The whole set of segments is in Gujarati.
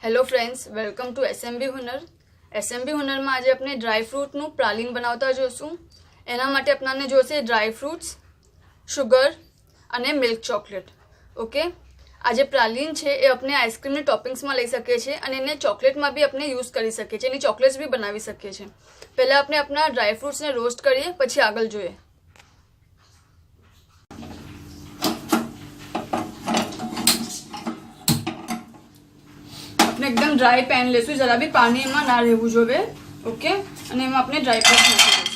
Hello friends, welcome to SMB Hunar. SMB Hunar में आज अपने ड्राय फ्रूटનું પ્રાલિન બનાવતા જોશું। એના માટે આપણાને જોશે ડ્રાય ફ્રૂટ્સ, શુગર અને મિલ્ક ચોકલેટ। ઓકે, આ જે પ્રાલિન છે એ આપણે આઈસ્ક્રીમની ટોપિંગ્સમાં લઈ શકીએ છીએ અને એને ચોકલેટમાં બી આપણે યુઝ કરી શકીએ છીએ, એની ચોકલેટ્સ બી બનાવી શકીએ છીએ। પહેલાં આપણે આપણા ડ્રાય ફ્રૂટ્સને રોસ્ટ કરીએ, પછી આગળ જોઈએ। एकदम ड्राय पेन लेसु, जरा भी पानी एम ना रहवू जोवे। ओके, અને એમાં આપણે ડ્રાય ફ્રૂટ્સ નાખી દઈશું।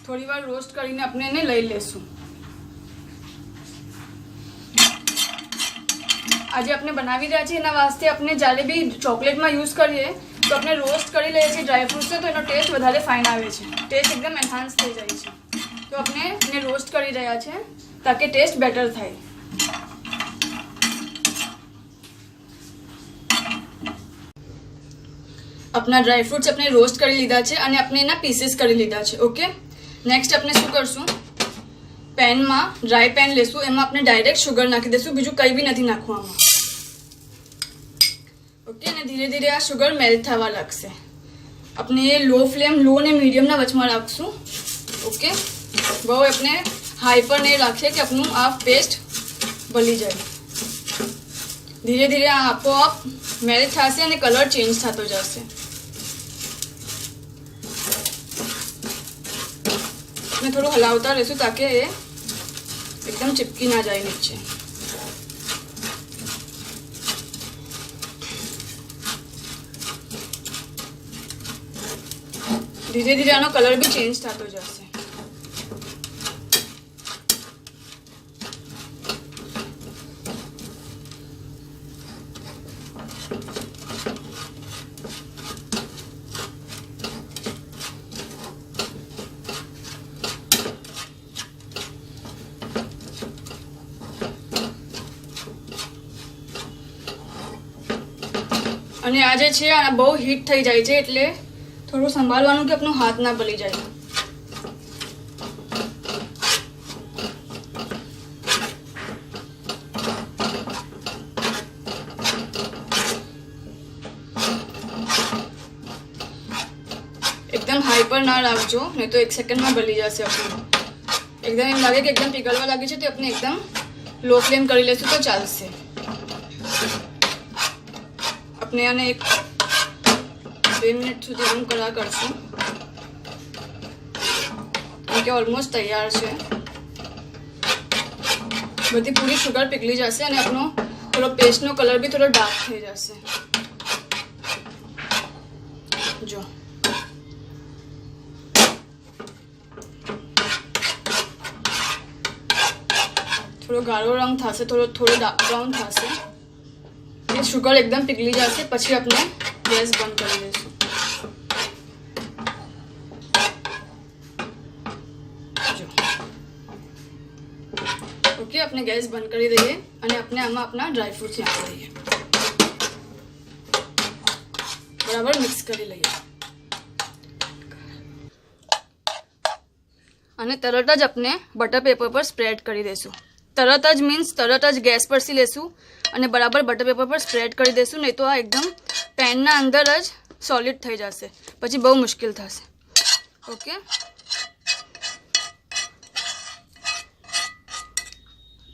થોડી વાર રોસ્ટ કરીને આપણે એને લઈ લેશું। આજે આપણે બનાવી રહ્યા છીએ એના વાસ્તે આપણે જ્યારે બી ચોકલેટમાં યુઝ કરીએ તો આપણે રોસ્ટ કરી લઈએ છીએ ડ્રાય ફ્રૂટ્સને, તો એનો ટેસ્ટ વધારે ફાઇન આવે છે, ટેસ્ટ એકદમ એન્હાન્સ થઈ જાય છે। तो अपने ने रोस्ट करी रहा है ताकि टेस्ट बेटर थाय। अपना ड्राय फ्रूट्स अपने रोस्ट करी लीधा है और अपने एना पीसीस करी लीधा है। ओके, नेक्स्ट अपने शू करशू, पेन में ड्राय पेन लेशू, एम अपने डायरेक्ट शुगर नाखी देशू, बीजू कई भी नहीं नाखवा। ओके, ने धीरे धीरे आ शुगर मेल्ट थवा लगशे। अपने लो फ्लेम, लो ने मीडियम ना वच में राखशू। ओके, बहुत अपने हाई पर नहीं रखिए कि अपनू आ पेस्ट बनी जाए। धीरे धीरे आपोआप मेल्ट थशे और कलर चेन्ज थतो जशे। मैं थोड़ा हलावता रहीशू ताकि एकदम चिपकी ना जाए नीचे। धीरे धीरे आनो कलर भी चेन्ज थतो जशे। અને આ જે છે આ બહુ હીટ થઈ જાય છે, એટલે થોડું સંભાળવાનું કે આપણો હાથ ના બળી જાય। एकदम हाई पर ना રાખજો, નહીં તો 1 સેકન્ડમાં બળી જશે આપણું। एकदम એમ લાગે કે एकदम પીગળવા લાગે છે તો આપણે एकदम લો ફ્લેમ કરી લેશું તો ચાલશે। अपने आने 2 मिनट सुधी गरम करा करशू कि ऑलमोस्ट तैयार है। बधी पूरी शुगर पीगली जैसे और अपनो थोड़ा पेस्ट नो कलर भी थोड़ा डार्क थी जैसे। जो थोड़ो गाढ़ो रंग थशे, थोड़ो थोड़ो डार्क ब्राउन थशे, शुगर एकदम पिघली जाए, पछी अपने गैस बंद कर दीशू। ओके, अपने गैस बंद कर दीए और अपने आमा अपना ड्राय फ्रूट्स नाखी दीए, बराबर मिक्स कर लीए और तरत ज अपने बटर पेपर पर स्प्रेड कर देशू। तरत ज मीन्स तरत ज गैस पर सी लेशू અને બરાબર બટર પેપર પર સ્પ્રેડ કરી દેશું, નહીં તો આ એકદમ પેનના અંદર જ સોલિડ થઈ જશે, પછી બહુ મુશ્કેલ થશે। ઓકે,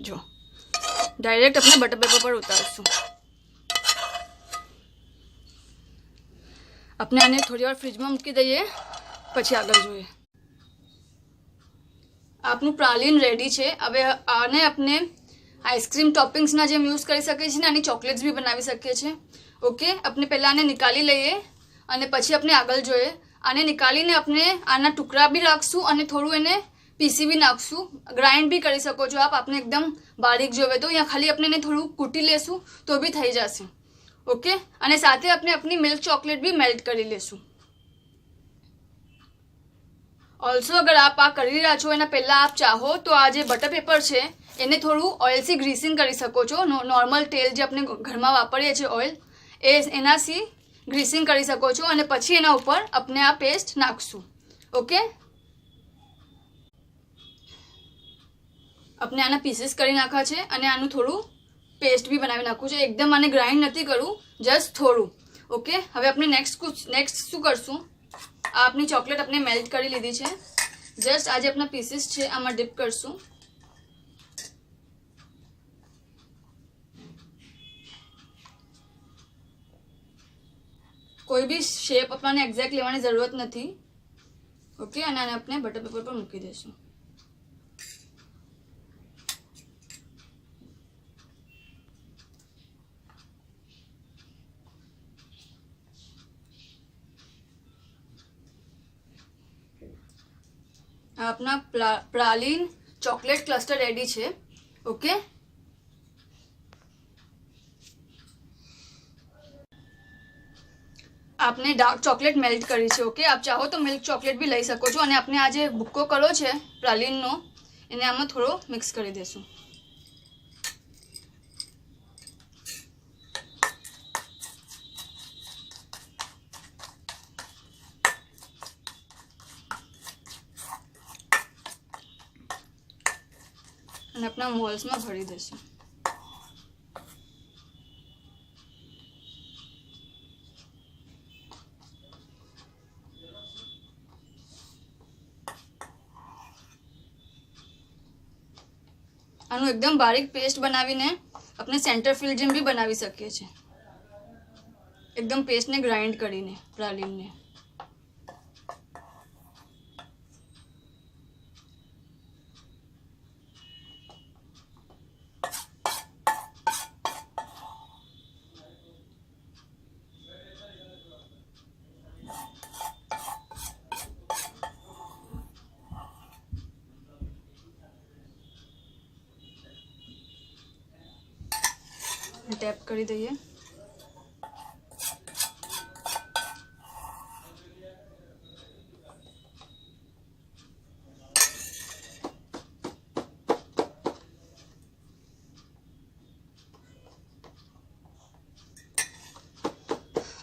જો ડાયરેક્ટ આપણે બટર પેપર પર ઉતારશું। આપણે આને થોડી વાર ફ્રીજમાં મૂકી દઈએ, પછી આગળ જોઈએ। આપનું પ્રાલિન રેડી છે। હવે આને આપણે आइसक्रीम टॉपिंग्स ना जेम यूज कर सके छे, आनी चॉकलेट्स भी बनावी सके छे। ओके, अपने पहला आने निकाली लईए अने पछी अपने आगळ जोईए। आने निकालीने अपने आना टुकड़ा भी राखशू अने थोड़ू एने पीसी भी नाखशू, ग्राइंड भी करी सको छो आप। आपने एकदम बारीक जोवे तो या खाली अपने ने थोड़ू कूटी लेशू तो भी थई जशे। ओके, अने साथे अपने अपनी मिल्क चॉकलेट भी मेल्ट करी लेशू। ऑल्सो अगर आप आ करी रह्या छो एना पहला आप चाहो तो आ जे बटर पेपर छे એને થોડું ઓઇલથી ગ્રીસિંગ કરી શકો છો। નોર્મલ તેલ જે આપણે ઘરમાં વાપરીએ છીએ ઓઇલ, એનાથી ગ્રીસિંગ કરી શકો છો અને પછી એના ઉપર આપણે આ પેસ્ટ નાખશું। ઓકે, આપણે આના પીસીસ કરી નાખવા છે અને આનું થોડું પેસ્ટ બી બનાવી નાખવું છે. એકદમ આને ગ્રાઇન્ડ નથી કરવું, જસ્ટ થોડું. ઓકે, હવે આપણે નેક્સ્ટ શું કરશું, આ આપણી ચોકલેટ આપણે મેલ્ટ કરી લીધી છે. જસ્ટ આજે આપણા પીસીસ છે આમાં ડીપ કરશું. કોઈ બી શેપ આપણને એક્ઝેક્ટ લેવાની જરૂરત નથી. ઓકે, અને આને આપણે બટર પેપર પર મૂકી દઈશું. આપના પ્રાલીન ચોકલેટ ક્લસ્ટર રેડી છે. ઓકે, आपने डार्क चॉकलेट मेल्ट करी है. ओके, आप चाहो तो मिल्क चॉकलेट भी लई सको છો. અને આપણે આ જે ભૂક્કો કર્યો છે પ્રાલીનનો એને આમાં થોડો મિક્સ કરી દેશું. અને આપણા મોલ્સમાં ભરી દેશું. આનું એકદમ બારીક પેસ્ટ બનાવીને આપણે સેન્ટર ફિલ જેમ બી બનાવી શકીએ છીએ. એકદમ પેસ્ટને ગ્રાઇન્ડ કરીને પ્રાલીનને. टैप कर दीजिए.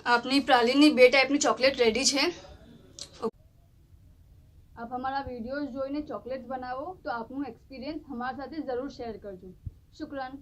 अपनी प्रालीनी बे टाइपनी चॉकलेट रेडी है. आप हमारा वीडियोज જોઈને ચોકલેટ બનાવો તો આપનું એક્સપિરિયન્સ हमारे साथ जरूर शेयर करजो. शुक्रान.